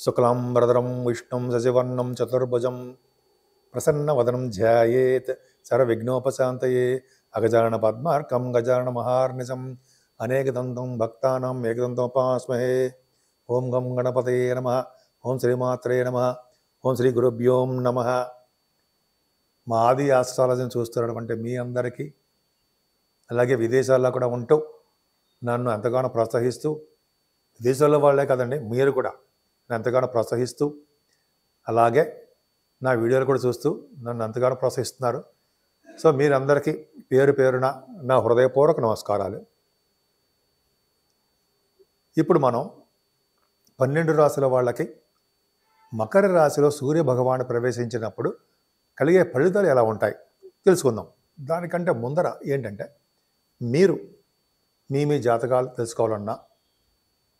శుక్లాంబరధరం విష్ణుం శశివర్ణం చతుర్భుజం ప్రసన్నవదనం ధ్యాయేత్ సర్వవిఘ్నోపశాంతయే అగజానన పద్మార్కం గజానన మహార్నిశం అనేకదంతం భక్తానాం ఏకదంతోపాస్మహే. ఓం గం గణపతయే నమః. ఓం శ్రీమాత్రే నమః. ఓం శ్రీ గురుభ్యోం నమః. మా ఆది ఆస్ట్రాలజీని చూస్తున్నటువంటి మీ అందరికీ, అలాగే విదేశాల్లో కూడా ఉంటూ నన్ను ఎంతగానో ప్రోత్సహిస్తూ, విదేశాల్లో వాళ్ళే కదండి, మీరు కూడా నన్ను ఎంతగానో ప్రోత్సహిస్తూ, అలాగే నా వీడియోలు కూడా చూస్తూ నన్ను ఎంతగానో ప్రోత్సహిస్తున్నారు. సో మీరందరికీ పేరు పేరున నా హృదయపూర్వక నమస్కారాలు. ఇప్పుడు మనం 12 రాశుల వాళ్ళకి మకర రాశిలో సూర్య భగవాను ప్రవేశించినప్పుడు కలిగే ఫలితాలు ఎలా ఉంటాయి తెలుసుకుందాం. దానికంటే ముందర ఏంటంటే, మీరు మీ జాతకాలు తెలుసుకోవాలన్నా,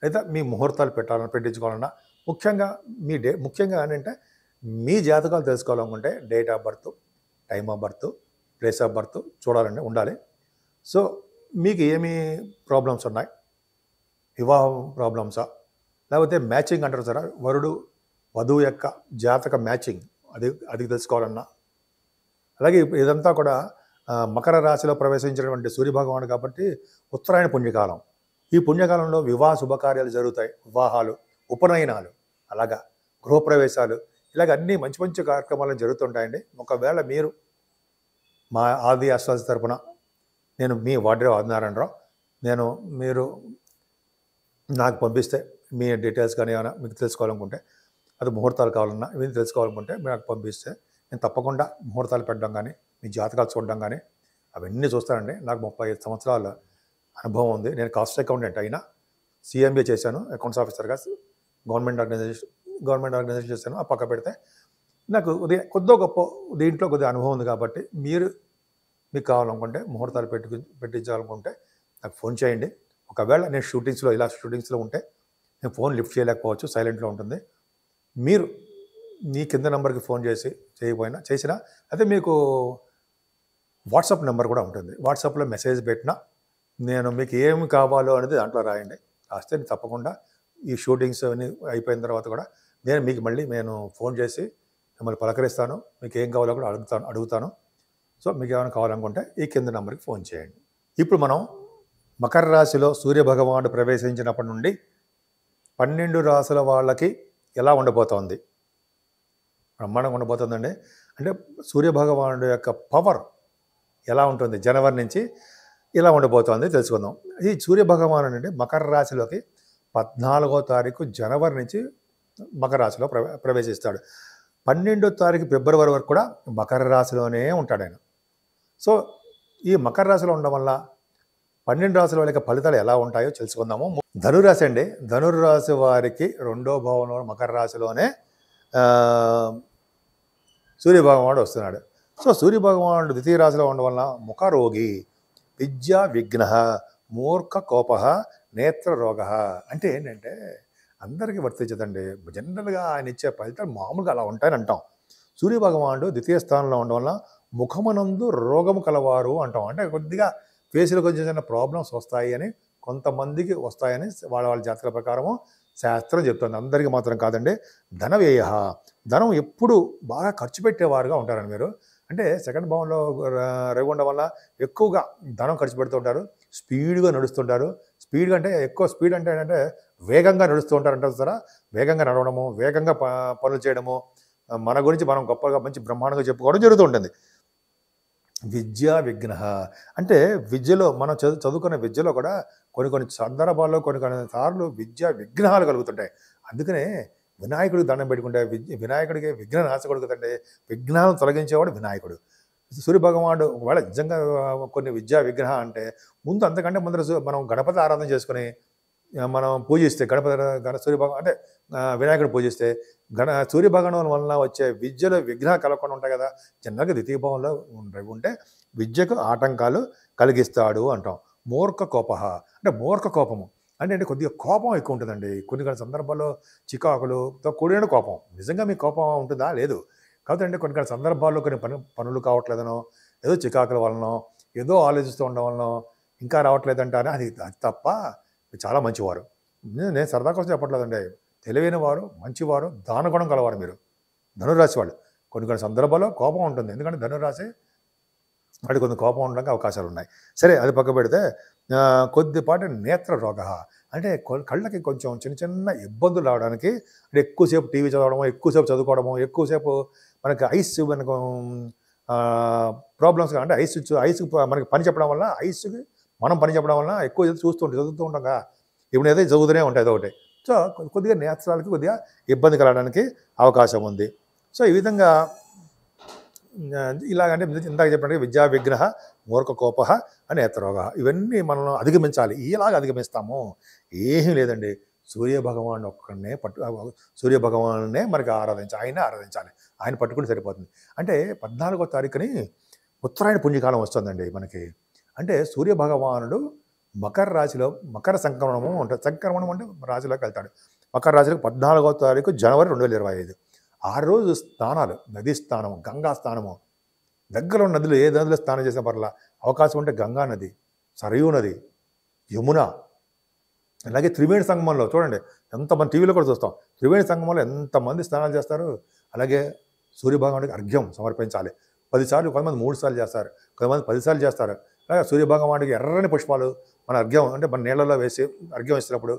లేదా మీ ముహూర్తాలు పెట్టించుకోవాలన్నా, ముఖ్యంగా ఏంటంటే మీ జాతకాలు తెలుసుకోవాలనుకుంటే date of birth, time of birth, place of birth ఉండాలి. సో మీకు ఏమి ప్రాబ్లమ్స్ ఉన్నాయి, వివాహం ప్రాబ్లమ్సా, లేకపోతే మ్యాచింగ్ అంటారు సార్, వధువు యొక్క జాతక మ్యాచింగ్, అది తెలుసుకోవాలన్నా, అలాగే ఇదంతా కూడా మకర రాశిలో ప్రవేశించినటువంటి సూర్యభగవానుడు కాబట్టి ఉత్తరాయణ పుణ్యకాలం. ఈ పుణ్యకాలంలో వివాహ శుభకార్యాలు జరుగుతాయి. వివాహాలు, ఉపనయనాలు, అలాగా గృహప్రవేశాలు, ఇలాగ అన్నీ మంచి మంచి కార్యక్రమాలు జరుగుతుంటాయండి. ఒకవేళ మీరు మా ఆది ఆస్ట్రాలజీ తరపున, నేను మీ వాడ్రే ఆదినారాయణరావు, మీరు నాకు పంపిస్తే మీ డీటెయిల్స్ కానీ ఏమైనా మీకు తెలుసుకోవాలనుకుంటే, అది ముహూర్తాలు కావాలన్నా ఇవన్నీ తెలుసుకోవాలనుకుంటే మీరు నాకు పంపిస్తే నేను తప్పకుండా ముహూర్తాలు పెట్టడం కానీ, మీ జాతకాలు చూడడం కానీ అవన్నీ చూస్తానండి. నాకు 35 సంవత్సరాల అనుభవం ఉంది. నేను కాస్ట్ అకౌంటెంట్ అయినా, CMA చేశాను, అకౌంట్స్ ఆఫీసర్గా గవర్నమెంట్ ఆర్గనైజేషన్ చేశాను. ఆ పక్క పెడితే నాకు కొద్దో గొప్ప దీంట్లో కొద్దిగా అనుభవం ఉంది కాబట్టి మీకు కావాలనుకుంటే, ముహూర్తాలు పెట్టించాలనుకుంటే నాకు ఫోన్ చేయండి. ఒకవేళ నేను షూటింగ్స్లో ఉంటే నేను ఫోన్ లిఫ్ట్ చేయలేకపోవచ్చు, సైలెంట్లో ఉంటుంది. మీరు మీ కింద నెంబర్కి ఫోన్ చేసినా అయితే మీకు వాట్సాప్ నెంబర్ కూడా ఉంటుంది. వాట్సాప్లో మెసేజ్ పెట్టినా నేను మీకు ఏమి కావాలో అనేది దాంట్లో రాయండి. రాస్తే నేను తప్పకుండా ఈ షూటింగ్స్ అన్నీ అయిపోయిన తర్వాత కూడా నేను ఫోన్ చేసి మిమ్మల్ని పలకరిస్తాను. మీకు ఏం కావాలో కూడా అడుగుతాను. సో మీకు ఏమైనా కావాలనుకుంటే ఈ కింద నెంబర్కి ఫోన్ చేయండి. ఇప్పుడు మనం మకర రాశిలో సూర్యభగవానుడు ప్రవేశించినప్పటి నుండి 12 రాశుల వాళ్ళకి ఎలా ఉండబోతోంది, బ్రహ్మాండంగా ఉండబోతుందండి. అంటే సూర్యభగవానుడు యొక్క పవర్ ఎలా ఉంటుంది, జనవరి నుంచి ఇలా ఉండబోతోంది తెలుసుకుందాం. ఈ సూర్యభగవానుడు అంటే మకర రాశిలోకి 14వ తారీఖు జనవరి నుంచి మకర రాశిలో ప్రవేశిస్తాడు. 12వ తారీఖు ఫిబ్రవరి వరకు కూడా మకర రాశిలోనే ఉంటాడు ఆయన. సో ఈ మకర రాశిలో ఉండడం వల్ల 12 రాశుల వాళ్ళకి ఫలితాలు ఎలా ఉంటాయో తెలుసుకుందాము. ధనురాశి అండి. ధనుర్రాశి వారికి 2వ భావంలో మకర రాశిలోనే సూర్యభగవానుడు వస్తున్నాడు. సో సూర్యభగవానుడు ద్వితీయ రాశిలో ఉండడం వలన ముఖరోగి, విద్యా విఘ్న, మూర్ఖ కోప, నేత్ర రోగ. అంటే ఏంటంటే అందరికీ వర్తించదండి. జనరల్గా ఆయన ఇచ్చే ఫలితాలు మామూలుగా అలా ఉంటాయని అంటాం. సూర్యభగవానుడు ద్వితీయ స్థానంలో ఉండడం వల్ల ముఖమునందు రోగము కలవారు అంటాం. అంటే కొద్దిగా ఫేస్లో కొంచెం చిన్న ప్రాబ్లమ్స్ వస్తాయి అని, కొంతమందికి వస్తాయని వాళ్ళ జాతకాల ప్రకారము శాస్త్రం చెప్తుంది. అందరికీ మాత్రం కాదండి. ధన వ్యయ, ధనం ఎప్పుడు బాగా ఖర్చు పెట్టేవారుగా ఉంటారని మీరు. అంటే సెకండ్ భావంలో రవి ఉండడం వల్ల ఎక్కువగా ధనం ఖర్చు పెడుతూ ఉంటారు. స్పీడ్గా నడుస్తుంటారు. స్పీడ్గా అంటే ఎక్కువ స్పీడ్ అంటే ఏంటంటే వేగంగా నడుస్తూ ఉంటారు అంటారు సారా. వేగంగా నడవడము, వేగంగా పనులు చేయడము, మన గురించి మనం గొప్పగా మంచి బ్రహ్మాండంగా చెప్పుకోవడం జరుగుతూ ఉంటుంది. విద్యా విఘ్న అంటే విద్యలో మనం చదువుకున్న విద్యలో కూడా కొన్ని సందర్భాల్లో కొన్ని సార్లు విద్యా విఘ్నాలు కలుగుతుంటాయి. అందుకనే వినాయకుడికి దండం పెట్టుకుంటే వినాయకుడికి విఘ్న నాశకుడు కదండి. విఘ్నాలను తొలగించేవాడు వినాయకుడు. సూర్యభగవానుడు ఒకవేళ నిజంగా కొన్ని విద్యా విగ్రహ అంటే ముందు అంతకంటే ముందర మనం గణపతి ఆరాధన చేసుకుని మనం పూజిస్తే అంటే వినాయకుడు పూజిస్తే సూర్యభగవానుడు వలన వచ్చే విద్యలో విఘ్నాలు కలగకుండా ఉంటాయి కదా. జనరల్గా ద్వితీయ భావంలో ఉంటే విద్యకు ఆటంకాలు కలిగిస్తాడు అంటాం. మూర్ఖ కోప అంటే మూర్ఖ కోపము అంటే కొద్దిగా కోపం ఎక్కువ ఉంటుందండి. కొన్ని సందర్భాల్లో చికాకులతో కూడిన కోపం. నిజంగా మీకు కోపం ఉంటుందా? లేదు. కాదంటే కొన్ని సందర్భాల్లో కొన్ని పనులు కావట్లేదనో, ఏదో చికాకుల వలనో, ఏదో ఆలోచిస్తూ ఉండడం వలనో ఇంకా రావట్లేదంటే అది తప్ప చాలా మంచివారు. నేను సరదా కోసం చెప్పట్లేదండి. తెలివైన వారు, మంచివారు, దానగుణం కలవారు మీరు ధనురాశి వాళ్ళు. కొన్ని సందర్భాల్లో కోపం ఉంటుంది, ఎందుకంటే ధనురాశి వాడికి కొంత కోపం ఉండడానికి అవకాశాలు ఉన్నాయి. సరే, అది పక్క పెడితే కొద్దిపాటి నేత్ర రోగ అంటే కళ్ళకి కొంచెం చిన్న చిన్న ఇబ్బందులు రావడానికి, అంటే ఎక్కువసేపు టీవీ చదవడము, ఎక్కువసేపు చదువుకోవడము, ఎక్కువసేపు మనకి ఐస్ మనకు ప్రాబ్లమ్స్, అంటే ఐస్ మనకి పని చెప్పడం వల్ల, ఐస్కి మనం పని చెప్పడం వల్ల ఎక్కువ చదువుతూ ఉంటాం కదా, ఇప్పుడు ఏదో చదువుతూనే ఉంటాయి అదొకటి. సో కొద్దిగా నేత్రాలకి కొద్దిగా ఇబ్బంది కలగడానికి అవకాశం ఉంది. సో ఈ విధంగా ఇలాగంటే ఇందాక చెప్పినట్టుగా విద్యా విగ్రహ మూర్ఖ కోప నేత్రరోగ, ఇవన్నీ మనం అధిగమించాలి. ఇలాగ అధిగమిస్తాము ఏమీ లేదండి. సూర్యభగవాన్ ఒక్కడనే సూర్యభగవాన్నే మనకి ఆరాధించాలి, ఆయనే ఆరాధించాలి, ఆయన పట్టుకుని సరిపోతుంది. అంటే 14వ తారీఖుని ఉత్తరాయణ పుణ్యకాలం వస్తుందండి మనకి. అంటే సూర్యభగవానుడు మకర రాశిలో, మకర సంక్రమణము ఉంటుంది, సంక్రమణం అంటే రాశిలోకి వెళ్తాడు. మకర రాశిలో 14వ తారీఖు జనవరి 2025. 6 రోజు స్నానాలు, నదీ స్నానము, గంగా స్నానము, దగ్గర ఉన్న నదులు, ఏ నదిలో స్నానం చేసిన పర్లా, అవకాశం ఉంటే గంగా నది, సరయూ నది, యమున, అలాగే త్రివేణి సంగమంలో చూడండి, ఎంతమంది టీవీలో కూడా చూస్తాం, త్రివేణి సంగమంలో ఎంతమంది స్నానాలు చేస్తారు. అలాగే సూర్యభగవానుడికి అర్ఘ్యం సమర్పించాలి. 10 సార్లు, కొంతమంది 3 సార్లు చేస్తారు, కొంతమంది 10 సార్లు చేస్తారు. అలాగే సూర్యభగవానుడికి ఎర్రని పుష్పాలు మన అర్ఘ్యం, అంటే మన నీళ్ళలో వేసి అర్ఘ్యం ఇచ్చినప్పుడు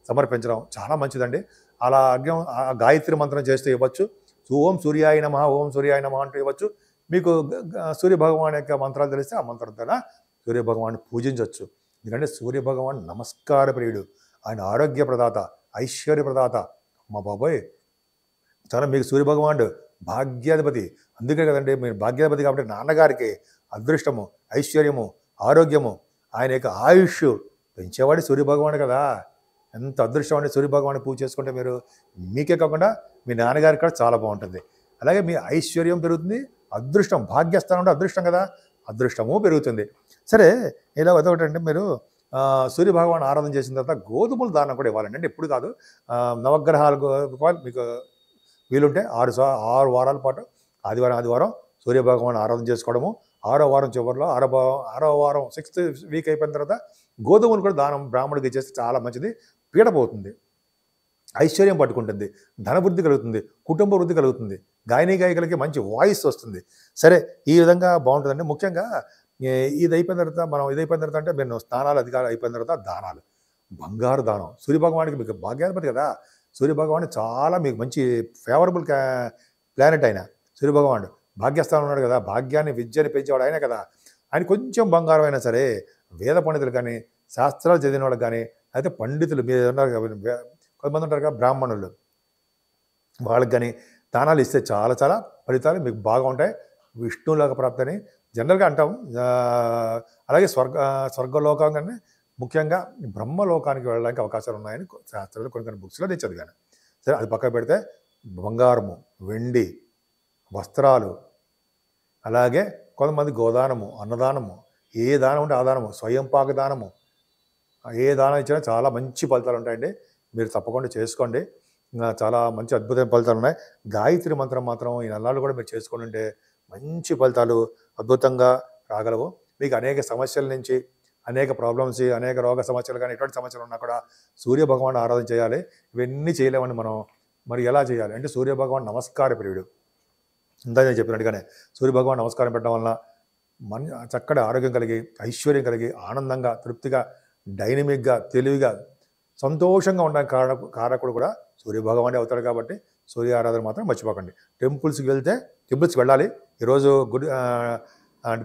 సమర్పించడం చాలా మంచిదండి. అలా అర్ఘ్యం గాయత్రి మంత్రం చేస్తూ ఇవ్వచ్చు. ఓం సూర్యాయ నమః, ఓం సూర్యాయ నమః అంటూ ఇవ్వచ్చు. మీకు సూర్యభగవాన్ యొక్క మంత్రాలు తెలిస్తే ఆ మంత్రం ద్వారా సూర్యభగవాన్ని పూజించవచ్చు. ఎందుకంటే సూర్యభగవాన్ నమస్కార ప్రియుడు, ఆయన ఆరోగ్య ప్రదాత, ఐశ్వర్య ప్రదాత. మా బాబోయ్, చాలా మీకు సూర్యభగవానుడు భాగ్యాధిపతి. అందుకే కదండి మీరు భాగ్యాధిపతి కాబట్టి నాన్నగారికి అదృష్టము, ఐశ్వర్యము, ఆరోగ్యము, ఆయన యొక్క ఆయుష్ పెంచేవాడి సూర్యభగవాను కదా. ఎంత అదృష్టం అంటే సూర్యభగవాన్ని పూజ చేసుకుంటే మీరు, మీకే కాకుండా మీ నాన్నగారికి కూడా చాలా బాగుంటుంది. అలాగే మీ ఐశ్వర్యం పెరుగుతుంది, అదృష్టం, భాగ్యస్థానం అంటే అదృష్టం కదా, అదృష్టము పెరుగుతుంది. సరే, ఇలా అదొకటంటే మీరు సూర్యభగవాన్ ఆరాధన చేసిన తర్వాత గోధుమల దానం కూడా ఇవ్వాలండి. అంటే ఇప్పుడు కాదు, నవగ్రహాలు మీకు వీలుంటే 6 వారాల పాటు ఆదివారం సూర్యభగవాన్ ఆరాధన చేసుకోవడము, 6వ వారం చివరిలో 6వ వారం 6th వీక్ అయిపోయిన తర్వాత గోధుమలు కూడా దానం బ్రాహ్మణుడికి ఇచ్చేస్తే చాలా మంచిది. పీడ పోతుంది, ఐశ్వర్యం పట్టుకుంటుంది, ధనవృద్ధి కలుగుతుంది, కుటుంబ వృద్ధి కలుగుతుంది, గాయకులకి మంచి వాయిస్ వస్తుంది. సరే, ఈ విధంగా బాగుంటుందండి. ముఖ్యంగా ఇది అయిపోయిన తర్వాత అంటే మీరు స్నానాలు అధికారులు అయిపోయిన తర్వాత దానాలు, బంగారు దానం. సూర్యభగవానికి మీకు భాగ్యాధిపతి కదా, సూర్యభగవాన్ చాలా మీకు మంచి ఫేవరబుల్ ప్లానెట్ ఆయన. సూర్యభగవానుడు భాగ్యస్థానం ఉన్నాడు కదా, భాగ్యాన్ని విద్యని పెంచేవాడు ఆయన కదా. ఆయన కొంచెం బంగారం అయినా సరే వేద పండితులు కానీ, శాస్త్రాలు చదివిన వాళ్ళకి కానీ, అయితే పండితులు మీరు ఉన్నారు కొంతమంది ఉంటారు కదా బ్రాహ్మణులు, వాళ్ళకి కానీ దానాలు ఇస్తే చాలా చాలా ఫలితాలు మీకు బాగా ఉంటాయి. విష్ణులోక ప్రాప్తి అని జనరల్గా అంటాం. అలాగే స్వర్గలోకం కానీ, ముఖ్యంగా బ్రహ్మలోకానికి వెళ్ళడానికి అవకాశాలు ఉన్నాయని శాస్త్రాలు కొన్ని బుక్స్లో నేను చదివాను. సరే, అది పక్కన పెడితే బంగారము, వెండి, వస్త్రాలు, అలాగే కొంతమంది గోదానము, అన్నదానము, ఏ దానం ఉంటే ఆ దానము, స్వయం పాక దానము, ఏ దానం ఇచ్చినా చాలా మంచి ఫలితాలు ఉంటాయండి. మీరు తప్పకుండా చేసుకోండి, చాలా మంచి అద్భుతమైన ఫలితాలు ఉన్నాయి. గాయత్రి మంత్రం మాత్రం ఈ నెలలు కూడా మీరు చేసుకొని ఉంటే మంచి ఫలితాలు అద్భుతంగా రాగలవు. మీకు అనేక సమస్యల నుంచి, అనేక ప్రాబ్లమ్స్, అనేక రోగ సమస్యలు కానీ ఎటువంటి సమస్యలు ఉన్నా కూడా సూర్యభగవాన్ ఆరాధన చేయాలి. ఇవన్నీ చేయలేమని మనం మరి ఎలా చేయాలి అంటే సూర్యభగవాన్ నమస్కార ప్రియుడు. ఇందా నేను చెప్పినట్టుగానే సూర్యభగవాన్ నమస్కారం పెట్టడం వలన చక్కటి ఆరోగ్యం కలిగి, ఐశ్వర్యం కలిగి, ఆనందంగా, తృప్తిగా, డైనమిక్గా, తెలివిగా, సంతోషంగా ఉండడానికి కారకుడు కూడా సూర్యభగవానే అవుతాడు. కాబట్టి సూర్య ఆరాధన మాత్రం మర్చిపోకండి. టెంపుల్స్కి వెళ్ళాలి. ఈరోజు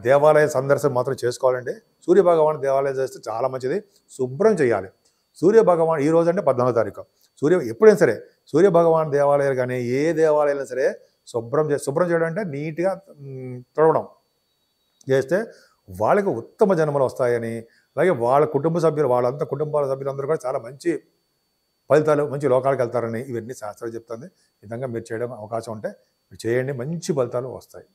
దేవాలయ సందర్శన మాత్రం చేసుకోవాలండి. సూర్యభగవాన్ దేవాలయం చేస్తే చాలా మంచిది. శుభ్రం చేయాలి. సూర్యభగవాన్ ఈరోజు అంటే 14వ తారీఖు ఎప్పుడైనా సరే సూర్యభగవాన్ దేవాలయాలు కానీ ఏ దేవాలయాలు సరే శుభ్రం చేయడం అంటే నీట్గా తుడవడం చేస్తే వాళ్ళకి ఉత్తమ జన్మలు వస్తాయని, అలాగే వాళ్ళ కుటుంబ సభ్యులు, కుటుంబాల సభ్యులందరూ కూడా చాలా మంచి ఫలితాలు, మంచి లోకాలకు వెళ్తారని ఇవన్నీ శాస్త్రాలు చెప్తుంది. ఈ విధంగా మీరు చేయడం అవకాశం ఉంటే మీరు చేయండి, మంచి ఫలితాలు వస్తాయి.